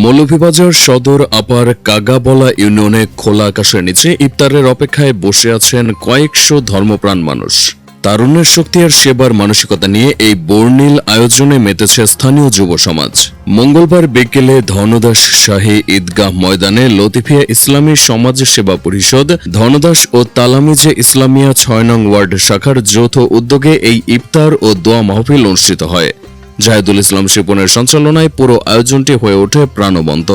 মৌলভীবাজার সদর আপার কাগাবলা ইউনিয়নে খোলা আকাশের নিচে ইফতারের অপেক্ষায় বসে আছেন কয়েকশো ধর্মপ্রাণ মানুষ। তারুণ্যের শক্তি আর সেবার মানসিকতা নিয়ে এই বর্ণিল আয়োজনে মেতেছে স্থানীয় যুব সমাজ। মঙ্গলবার বিকেলে ধনদাস শাহী ঈদগাহ ময়দানে লতিফিয়া ইসলামী সমাজ সেবা পরিষদ, ধনদাস ও তালামিজে ইসলামিয়া ৬ নং ওয়ার্ড শাখার যৌথ উদ্যোগে এই ইফতার ও দোয়া মাহফিল অনুষ্ঠিত হয়। জাহিদুল ইসলাম শিপনের সঞ্চালনায় পুরো আয়োজনটি হয়ে ওঠে প্রাণবন্ত।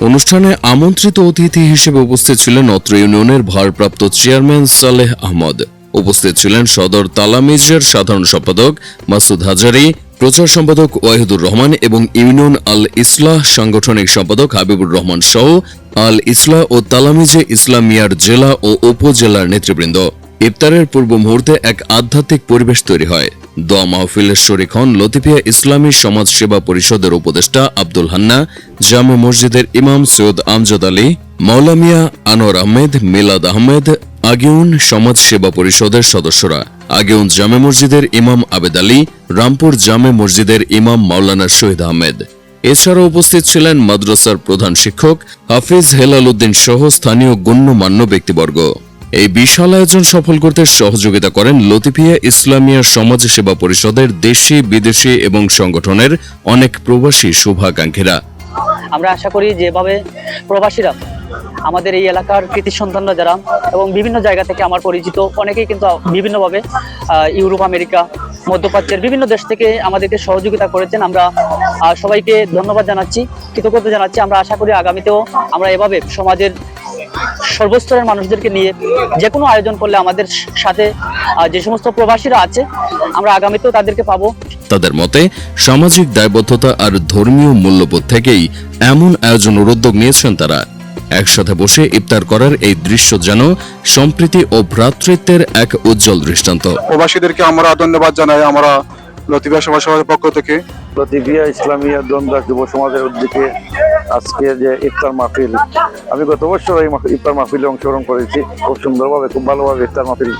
অনুষ্ঠানে আমন্ত্রিত অতিথি হিসেবে উপস্থিত ছিলেন অত্র ইউনিয়নের ভারপ্রাপ্ত চেয়ারম্যান সালেহ আহমদ। উপস্থিত ছিলেন সদর তালামিজের সাধারণ সম্পাদক মাসুদ হাজারি, প্রচার সম্পাদক ওয়াহিদুর রহমান এবং ইউনিয়ন আল ইসলাহ সাংগঠনিক সম্পাদক হাবিবুর রহমান সহ আল ইসলাহ ও তালামিজে ইসলামিয়ার জেলা ও উপজেলার নেতৃবৃন্দ। ইফতারের পূর্ব মুহূর্তে এক আধ্যাত্মিক পরিবেশ তৈরি হয়। দোয়া মাহফিলের শরীক হন লতিফিয়া ইসলামী সমাজ সেবা পরিষদের উপদেষ্টা আব্দুল হান্না, জামে মসজিদের ইমাম সৈয়দ আমজাদ আলী, মাওলামিয়া আনোয়ার আহমেদ, মিলাদ আহমেদ, আগেউন সমাজ সেবা পরিষদের সদস্যরা, আগেউন জামে মসজিদের ইমাম আবেদ আলী, রামপুর জামে মসজিদের ইমাম মাওলানা শহীদ আহমেদ। এছাড়াও উপস্থিত ছিলেন মাদ্রাসার প্রধান শিক্ষক হাফিজ হেলাল উদ্দিন সহ স্থানীয় গণ্যমান্য ব্যক্তিবর্গ। এই বিশাল আয়োজন সফল করতে সহযোগিতা করেন লতিফিয়া ইসলামিয়া সমাজ সেবা পরিষদের দেশি বিদেশি এবং সংগঠনের অনেক প্রবাসী শুভাকাঙ্ক্ষীরা। আমরা আশা করি যেভাবে প্রবাসীরা আমাদের এই এলাকার কৃতি সন্তানরা যারা এবং বিভিন্ন জায়গা থেকে আমার পরিচিত অনেকেই কিন্তু বিভিন্নভাবে ইউরোপ, আমেরিকা, মধ্যপ্রাচ্যের বিভিন্ন দেশ থেকে আমাদেরকে সহযোগিতা করেছেন। আমরা সবাইকে ধন্যবাদ জানাচ্ছি, কৃতজ্ঞতা জানাচ্ছি। আমরা আশা করি আগামীতেও আমরা এভাবে সমাজের সর্বস্তরের মানুষদেরকে নিয়ে যে কোনো আয়োজন করলে আমাদের সাথে যে সমস্ত প্রবাসীরা আছে আমরা আগামীতেও তাদেরকে পাবো। তাদের মতে সামাজিক দায়বদ্ধতা আর ধর্মীয় মূল্যবোধ থেকেই এমন আয়োজনের উদ্যোগ নিয়েছেন তারা। একসাথে বসে ইফতার করার এই দৃশ্য যেন সম্প্রীতি ও ভ্রাতৃত্বের এক উজ্জ্বল দৃষ্টান্ত। প্রবাসীদেরকে আমরা ধন্যবাদ জানাই। আমরা লতিফিয়া সমাজ সমাজের পক্ষ থেকে লতিফিয়া ইসলামিয়া ধনদাস যুব সমাজের উদ্যোগে আজকে যে ইফতার মাহফিল, আমি গত বছর এই ইফতার মাহফিলে অংশগ্রহণ করেছি। খুব সুন্দরভাবে, খুব ভালোভাবে ইফতার মাহফিল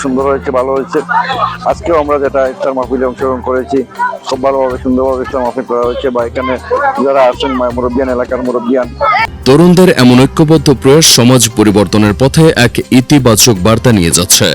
সুন্দর হয়েছে, ভালো হয়েছে। আজকেও আমরা যেটা ইফতার মাহফিলে অংশগ্রহণ করেছি খুব ভালোভাবে সুন্দরভাবে ইফতার মাহফিল করা হয়েছে। বা এখানে যারা আছেন মুরব্বিয়ান, এলাকার মুরব্বিয়ান, তরুণদের এমন ঐক্যবদ্ধ প্রয়াস সমাজ পরিবর্তনের পথে এক ইতিবাচক বার্তা নিয়ে যাচ্ছে।